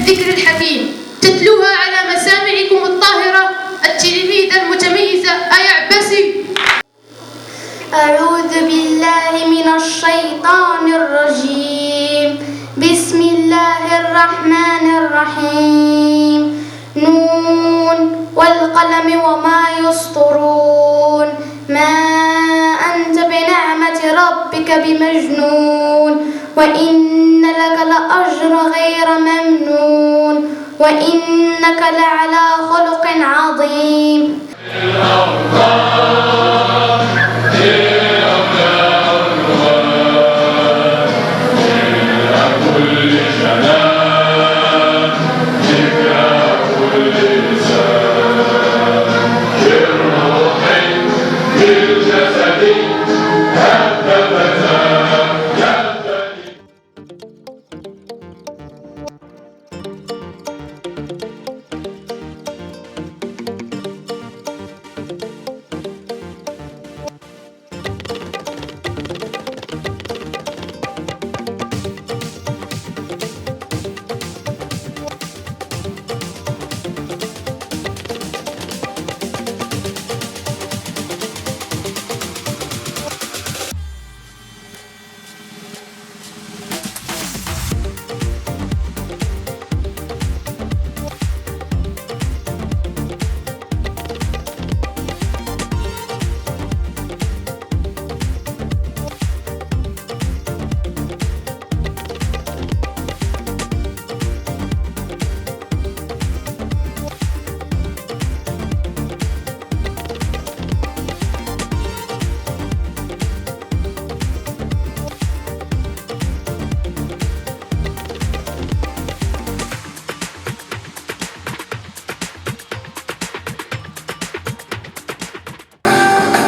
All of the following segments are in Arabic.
الذكر الحكيم تتلوها على مسامعكم الطاهرة التلميذة المتميزة آية عباسي. أعوذ بالله من الشيطان الرجيم. بسم الله الرحمن الرحيم. نون والقلم وما يسطرون. ما أنت بنعمة ربك بمجنون وإن لك لأجر غير ممنون وإنك لعلى خلق عظيم.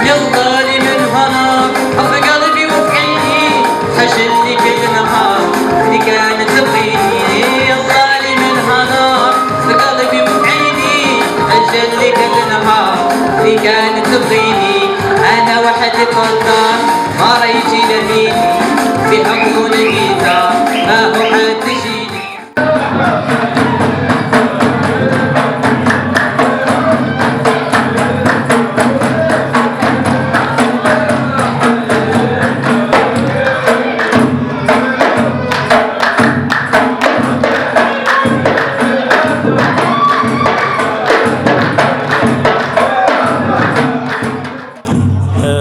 يلا لي من هنا حب قلبي وفعيني حشلني كل نهار اللي كانت تبغيني. يلا لي من هنا حب قلبي وفعيني حشلني كل نهار اللي كانت تبغيني. انا وحدي فضل ما ريتي لهيني في عيون جيتا ما هو حد تجيني.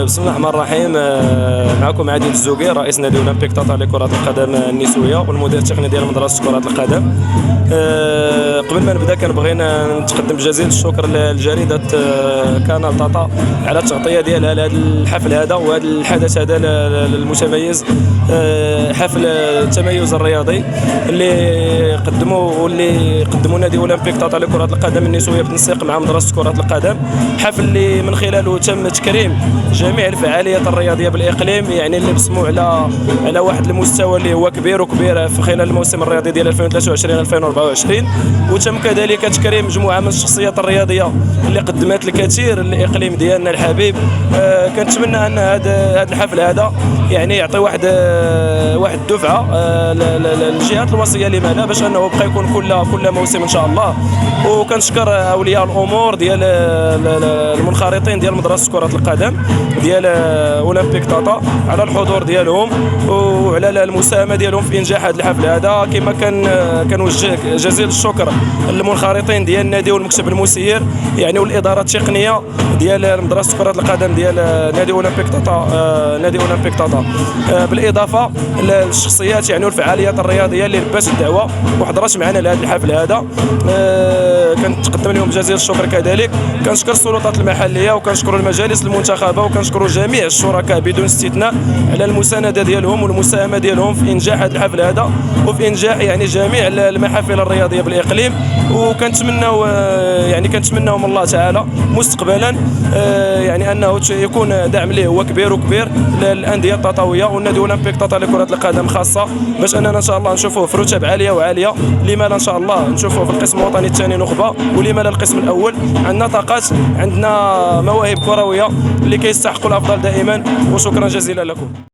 بسم الله الرحمن الرحيم. معكم عادل الزوقي رئيس نادي اولمبيك طاطا لكرة القدم النسوية والمدير التقني ديال مدرسة كرة القدم. قبل ما نبدا كنبغي نتقدم بجزيل الشكر لجريدة كانال طاطا على التغطية ديالها لهذا الحفل هذا وهذا الحدث هذا المتميز، حفل التميز الرياضي اللي قدموا نادي اولمبيك طاطا لكرة القدم النسوية بالتنسيق مع مدرسة كرة القدم. حفل اللي من خلاله تم تكريم جميع الفعاليات الرياضيه بالاقليم، يعني اللي بسموا على واحد المستوى اللي هو كبير وكبير في خلال الموسم الرياضي ديال 2023 2024. وتم كذلك تكريم مجموعه من الشخصيات الرياضيه اللي قدمت الكثير للاقليم ديالنا الحبيب. كنتمنى ان هذا الحفل هذا يعني يعطي واحد الدفعه للجهات الوصيه لماذا باش انه بقى يكون كل موسم ان شاء الله. وكنشكر اولياء الامور ديال المنخرطين ديال مدرسه كره القدم ديال اولمبيك طاطا على الحضور ديالهم وعلى المساهمه ديالهم في انجاح هذا الحفل هذا. كما كنوجه جزيل الشكر للمنخرطين ديال النادي والمكتب المسير يعني والاداره التقنيه ديال مدرسه كره القدم ديال نادي اولمبيك طاطا بالاضافه للشخصيات يعني والفعاليات الرياضيه اللي لبات الدعوه وحضرت معنا لهذا الحفل هذا. كنتقدم لهم جزيل الشكر. كذلك كنشكر السلطات المحليه وكنشكر المجالس المنتخبه وكنشكر جميع الشركاء بدون استثناء على المسانده ديالهم والمساهمه ديالهم في انجاح هذا الحفل هذا وفي انجاح يعني جميع المحافل الرياضيه بالاقليم. وكنتمناو من الله تعالى مستقبلا يعني انه يكون دعم ليه هو كبير وكبير للانديه التطاويه والنادي اولمبيك طاطا لكره القدم خاصه باش اننا ان شاء الله نشوفوه في رتب عاليه وعاليه. لما لا ان شاء الله نشوفوه في القسم الوطني الثاني نخبه ولما لا القسم الاول. عندنا طاقات، عندنا مواهب كرويه اللي كيستحقوا الافضل دائما. وشكرا جزيلا لكم.